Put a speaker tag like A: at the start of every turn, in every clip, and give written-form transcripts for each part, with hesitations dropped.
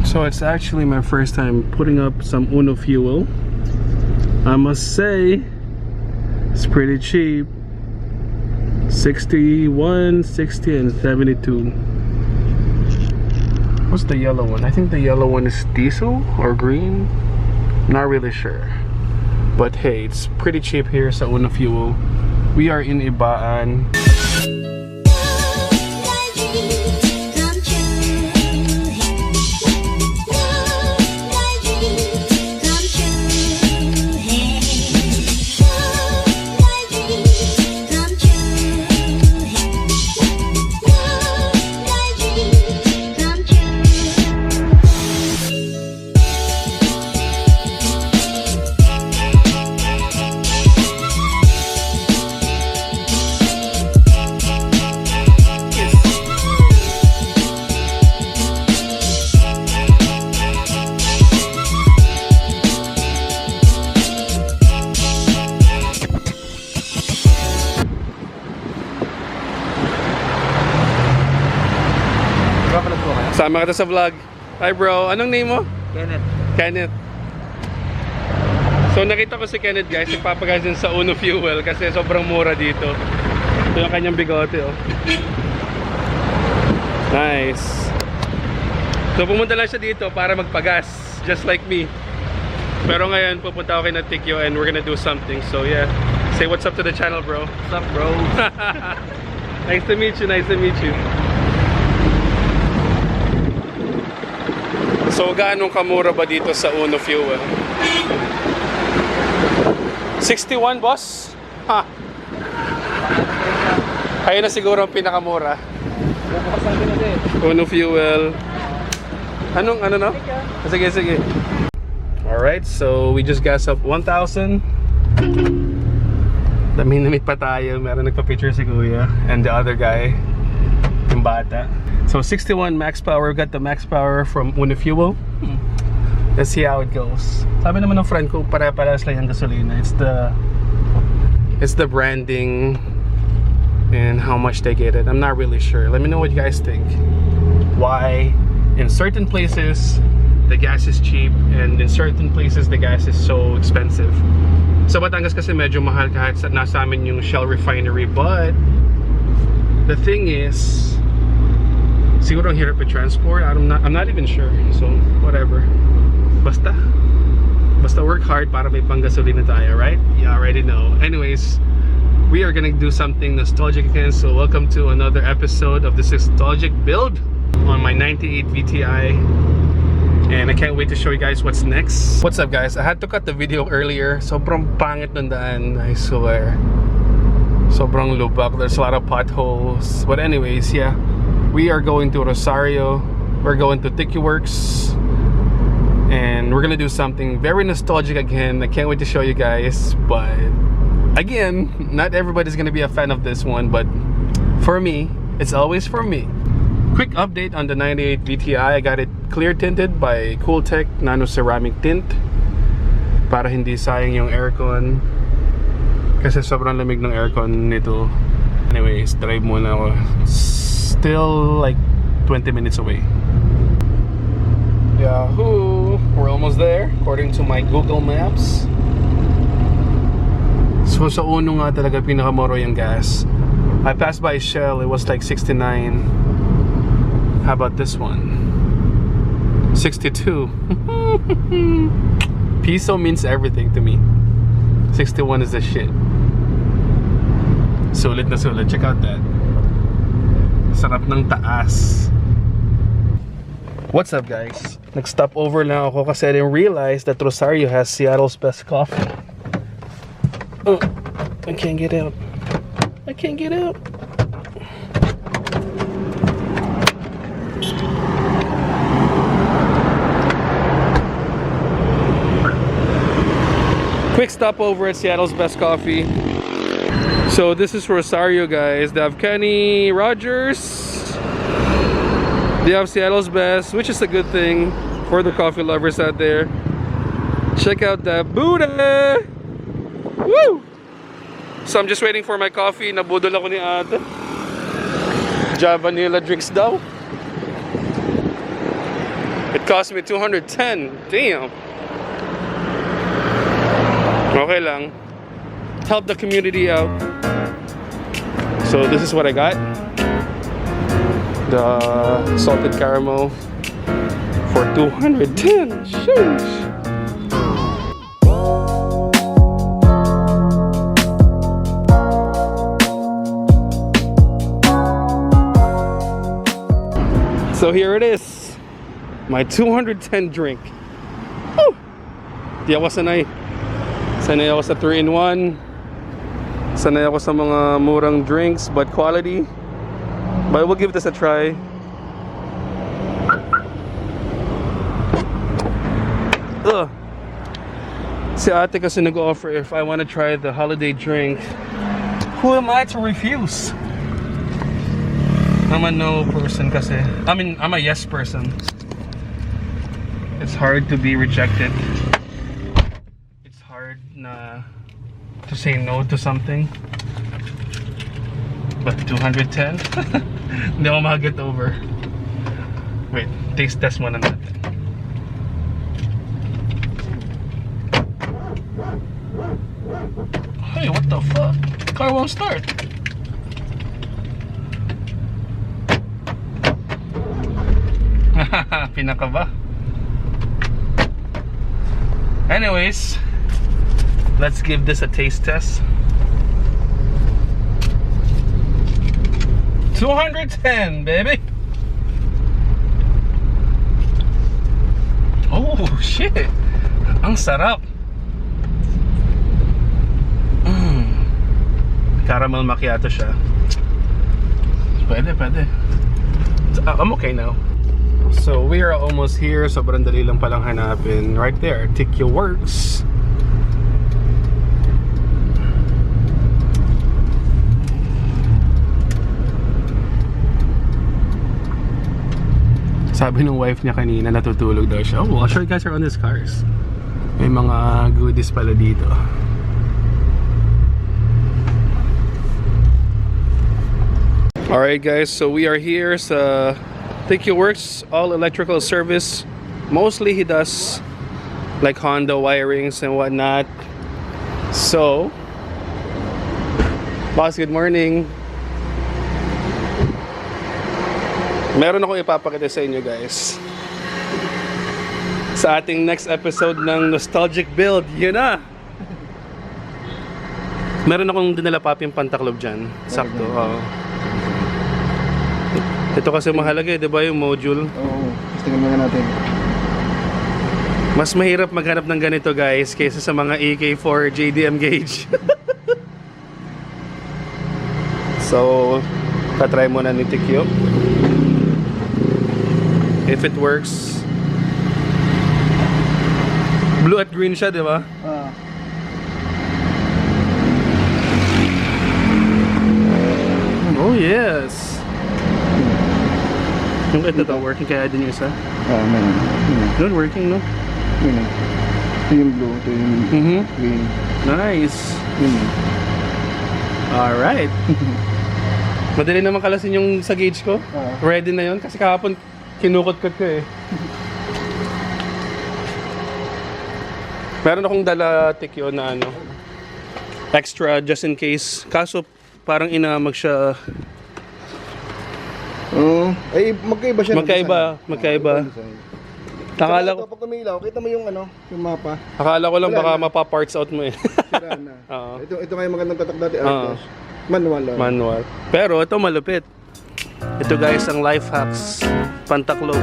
A: So it's actually my first time putting up some Uno fuel. I must say, it's pretty cheap. 61, 60, and 72. What's the yellow one? I think the yellow one is diesel or green. Not really sure. But hey, it's pretty cheap here sa Uno fuel. We are in Ibaan. Sama kita sa vlog. Hi bro, anong name mo?
B: Kenneth.
A: Kenneth. So nakita ko si Kenneth guys, nagpapagas din sa Uno Fuel kasi sobrang mura dito. Ito yung kanyang bigote oh. Nice. So pumunta lang siya dito para magpagas, just like me. Pero ngayon pupunta ako kay Tikyo and we're gonna do something. So yeah, say what's up to the channel bro.
B: What's up bro?
A: Nice to meet you, nice to meet you. So, gaano kamura ba dito sa Uno Fuel? 61, boss? Ha? Kaya na siguro ang pinakamura. Uno Fuel. Anong, ano no? Sige, sige. Alright, so we just gas up 1,000. Namit pa tayo. Meron nagpa-picture si Kuya. And the other guy, yung bata. So 61 max power. We got the max power from Uno Fuel. Let's see how it goes. Sabi naman ng friend ko, pare-parehas lang yung gasolina. It's the branding and how much they get it. I'm not really sure. Let me know what you guys think. Why in certain places the gas is cheap and in certain places the gas is so expensive. Sa Batangas kasi medyo mahal kahit nasa amin yung Shell refinery, but the thing is siguro ang hirap i-transport. I'm not even sure. So, whatever. Basta work hard para may panggasolina tayo, right? You already know. Anyways, we are gonna do something nostalgic again. So, welcome to another episode of this nostalgic build on my 98 VTI. And I can't wait to show you guys what's next. What's up guys? I had to cut the video earlier. Sobrang pangit ng daan, I swear. Sobrang lubak. There's a lot of potholes. But anyways, yeah. We are going to Rosario. We're going to Tikyo Werkes. And we're gonna do something very nostalgic again. I can't wait to show you guys. But again, not everybody's gonna be a fan of this one. But for me, it's always for me. Quick update on the 98 VTI. I got it clear tinted by Cooltech Nano Ceramic Tint. Para hindi sayang yung aircon. Kasi sobrang lamig ng aircon nito. Anyways, drive muna ako. Still like 20 minutes away. Yahoo! We're almost there according to my Google Maps. So sa Uno nga talaga pinakamura yung gas. I passed by Shell, it was like 69. How about this one? 62. Piso means everything to me. 61 is the shit. Sulit na sulit. Check out that. Sarap ng taas. What's up guys? Nag-stop over lang ako kasi I didn't realize that Rosario has Seattle's best coffee. Oh, I can't get out. I can't get out. Quick stopover at Seattle's best coffee. So this is Rosario guys. They have Kenny Rogers. They have Seattle's best, which is a good thing for the coffee lovers out there. Check out that buti! Woo! So I'm just waiting for my coffee. Nabudol ako ni ate. Java vanilla drinks daw. It cost me 210. Damn. Okay lang. Help the community out. So this is what I got. The salted caramel for 210. Sheesh. So here it is, my 210 drink. Woo! Di ako sanay. Sanay ako sa 3-in-1. Sanay ako sa mga murang drinks but quality. But we'll give this a try. Ugh. Si ate kasi nag-offer if I want to try the holiday drink. Who am I to refuse? I'm a no person kasi. I mean, I'm a yes person. It's hard to be rejected. It's hard to say no to something. But 210? Hindi ako makaget over. Wait, taste test muna natin. Hey, what the fuck? Car won't start. Pinakaba. Anyways, let's give this a taste test. 210, baby. Oh shit, ang sarap. Caramel macchiato siya. Pwede. I'm okay now. So we are almost here. Sobrang dali lang palang hanapin. Right there, Tikyo Werkes. Sabi ng wife niya kanina, natutulog daw siya. Oh, I'll show you guys around these cars. May mga goodies pala dito. Alright guys, so we are here sa Tikyo Werkes, all electrical service. Mostly he does like Honda wirings and whatnot. So, boss, good morning. Meron akong ipapakita sa inyo guys. Sa ating next episode ng Nostalgic Build, yun na! Meron akong dinala paping pantaklob dyan. Sakto, oo. Ito kasi mahalaga eh, di ba yung module?
B: Oo, tingnan muna natin.
A: Mas mahirap maghanap ng ganito guys kaysa sa mga EK4 JDM gauge. So, tatry muna ni Tikyo. If it works. Blue at green siya, di ba? Oh yes. Yung ito working kaya din yung isa?
B: Meron.
A: Good, working no?
B: Yun. Ito yung blue, ito yung green.
A: Nice.
B: Yun.
A: Alright. Madali naman kalasin yung sa gauge ko. Ready na yun kasi kahapon kinukot-kot ko eh. Meron akong dala Tikyo na ano extra just in case. Kaso parang inamag siya.
B: Ay, magkaiba siya.
A: Magkaiba. Akala ko
B: pag tumilaw, kita mo yung ano, yung mapa.
A: Akala ko lang baka mapa-parts out mo eh.
B: Sira na. Ito nga yung magandang tatak dati, Arcos. Manual lang.
A: Manual. Pero ito malupit. Ito guys ang life hacks. Pantaklob.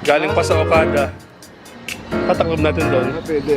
A: Galing pa sa Okada. Pataklob natin doon.
B: Pwede.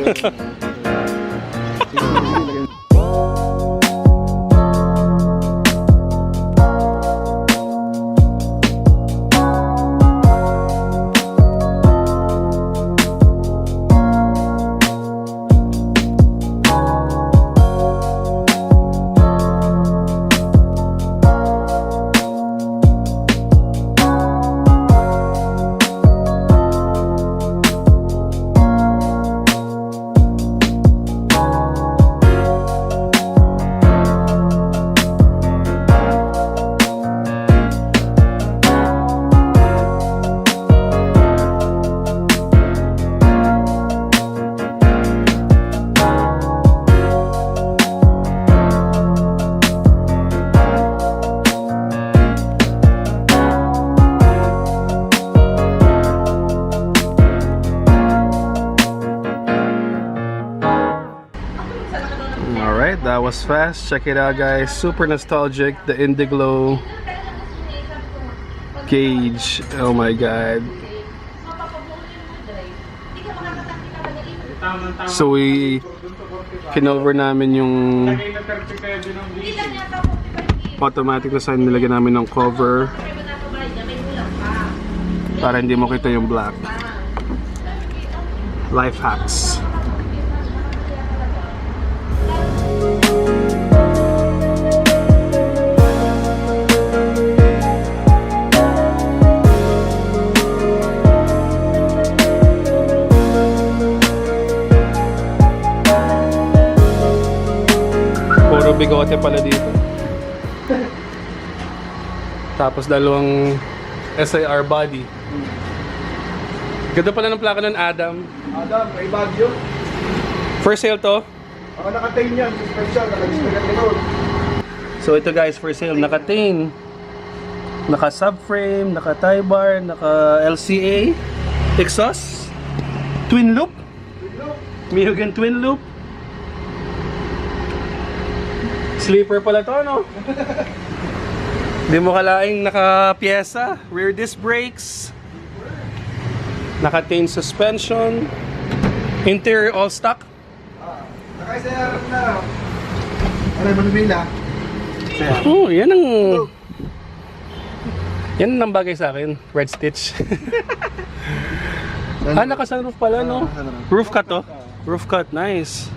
A: was fast. Check it out, guys. Super nostalgic. The indiglo gauge. Oh my god. So we kinover namin yung automatic na sign, nilagyan namin ng cover para hindi mo kita yung black. Life hacks. Puro bigote pala dito. Tapos dalawang SIR body. Ganda pala ng plaka ng Adam.
B: Adam, may bagyo.
A: For sale to?
B: Ako naka-tain yan. Suspension, naka-display at likod.
A: So ito guys, for sale. Naka-tain. Naka-subframe, naka-tie bar, naka-LCA. Exhaust. Twin loop. Miyogan twin loop. Sleeper pala to, no? Di mo kalaing naka-pyesa. Rear disc brakes. Naka-tain suspension. Interior all stock.
B: Naka-SR na. Ano yung manubila?
A: Oh, yan ang... Yan ang bagay sa akin. Red stitch. Naka-sunroof pala, no? Roof cut, to? Roof cut, nice.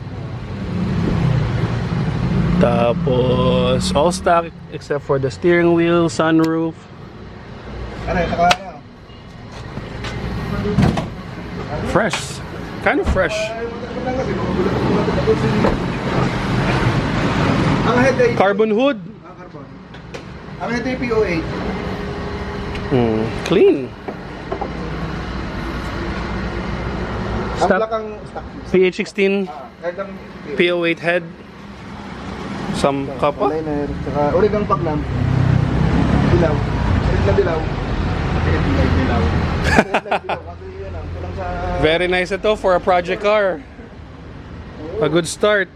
A: Tapos, all stock except for the steering wheel, sunroof.
B: Ano yung naka-ano?
A: Fresh. Kind of fresh.
B: Ang head ay...
A: Carbon hood.
B: Carbon. Ang head ay PO8.
A: Clean.
B: Ang
A: Stock.
B: black ang stock.
A: PH16.
B: Head ang
A: PO8 head. Some kapa.
B: liner. Saka origang paklam. Dilaw. Red na dilaw. Red light dilaw. Red light dilaw. Kasi yun ang kulang sa...
A: Very nice ito for a project car. A good start.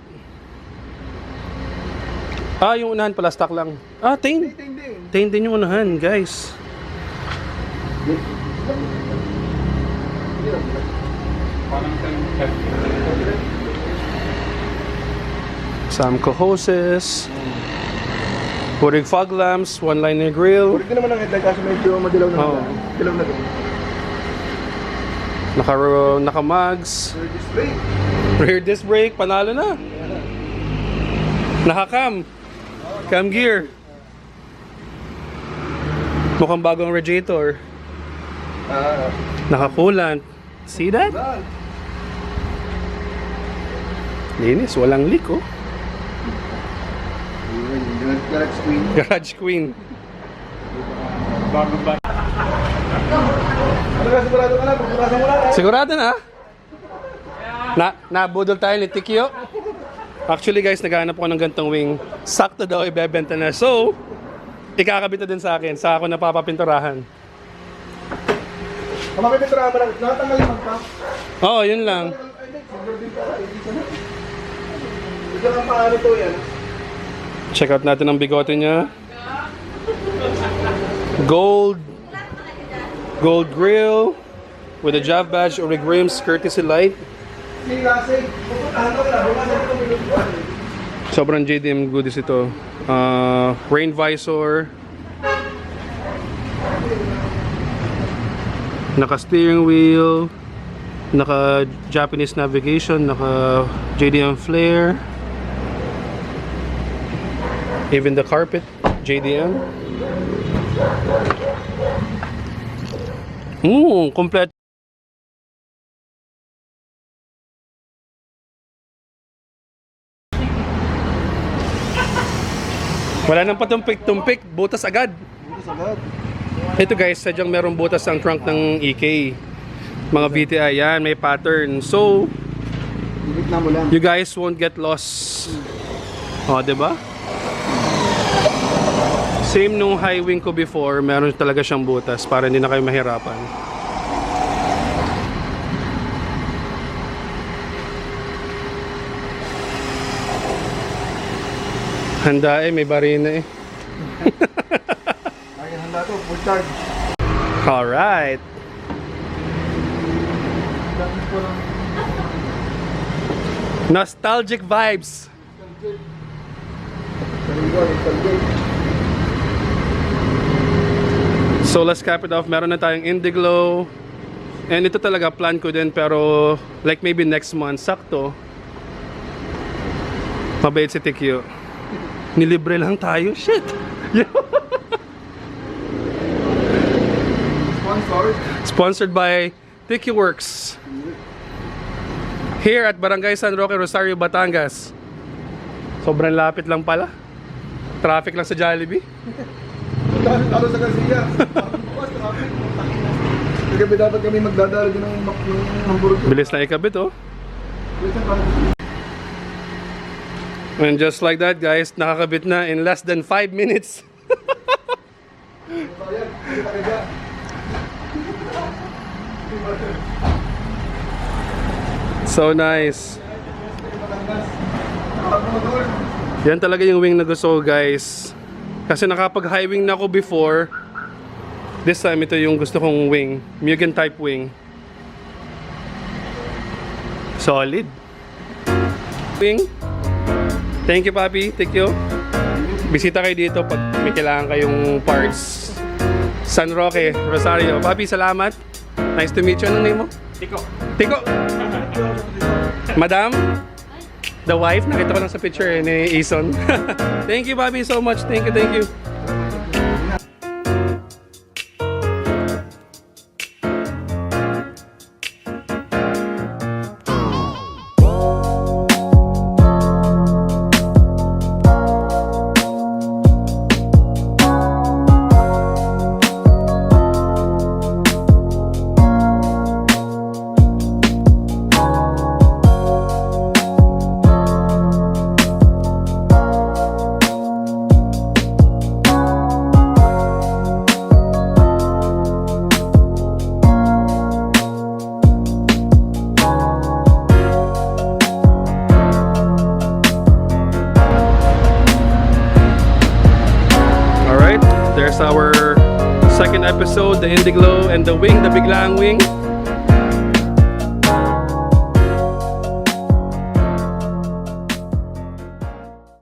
A: Ah, yung unahan pala stock lang. Ah, tain. Tain din yung unahan, guys. Some hoses. Purig fog lamps, one-liner grill.
B: Purig naman ang headlight kasi medyo madilaw na
A: Oh.
B: dilaw na doon.
A: Naka-mags.
B: Display.
A: Rear disc brake, panalo na. Naka-cam. Cam gear. Mukhang bagong radiator. Naka-coolant. See that? Linis, walang leak, oh.
B: Garage queen.
A: Garage queen.
B: Ano ka, sigurado ka na? Pagpurasan mo na.
A: Sigurado na? Nabudol tayo ni Tikyo. Actually guys, naghahanap ako ng gantong wing. Sakto daw, ibebenta na. So, ikakabit na din sa akin. Sa ako napapapinturahan.
B: Kamapipinturahan mo lang. Nakatanggal yung magpa.
A: Oo, yun lang.
B: Ito ang paano to yan.
A: Check out natin ang bigote niya. Gold grill with a Jav badge, Orig rims, courtesy light. Sobrang JDM goodies ito. Rain visor. Naka steering wheel. Naka Japanese navigation. Naka JDM flare. Even the carpet, JDM. Complete. Wala nang patumpik-tumpik, butas agad. Ito guys, sadyang merong butas ang trunk ng EK. Mga VTI yan, may pattern. So, you guys won't get lost. O, diba? Same nung high wing ko before, meron talaga siyang butas para hindi na kayo mahirapan. Handa may barina
B: Ay, handa to, full charge.
A: Alright.
B: Dami po lang.
A: Nostalgic vibes.
B: Sariwa, nostalgic.
A: So let's cap it off. Meron na tayong indiglo. And ito talaga plan ko din, pero like maybe next month, sakto. Mabait si Tikyo. Nilibre lang tayo. Shit!
B: Sponsored.
A: Sponsored by Tikyo Werkes. Here at Barangay San Roque, Rosario, Batangas. Sobrang lapit lang pala. Traffic lang sa Jollibee.
B: Talo sa Garcia. Bukas, traffic. Kagabi dapat kami magdadala din ng hamburger.
A: Bilis na ikabit oh.
B: Bilis ang traffic.
A: And just like that guys, nakakabit na in less than 5 minutes.
B: Ayan, kita kaga.
A: So nice. Yan talaga yung wing na gusto ko guys. Kasi nakapag-high wing na ako before. This time ito yung gusto kong wing. Mugen type wing. Solid. Wing. Thank you Papi, Tikyo. Bisita kayo dito pag may kailangan kayong parts. San Roque, Rosario. Papi, salamat. Nice to meet you. Anong name mo?
C: Tiko.
A: Tiko. Madam? The wife? Nakita ko lang sa picture ni Ison. Thank you, Papi, so much. Thank you, thank you. There's our second episode, the indiglo and the wing, the biglaang wing.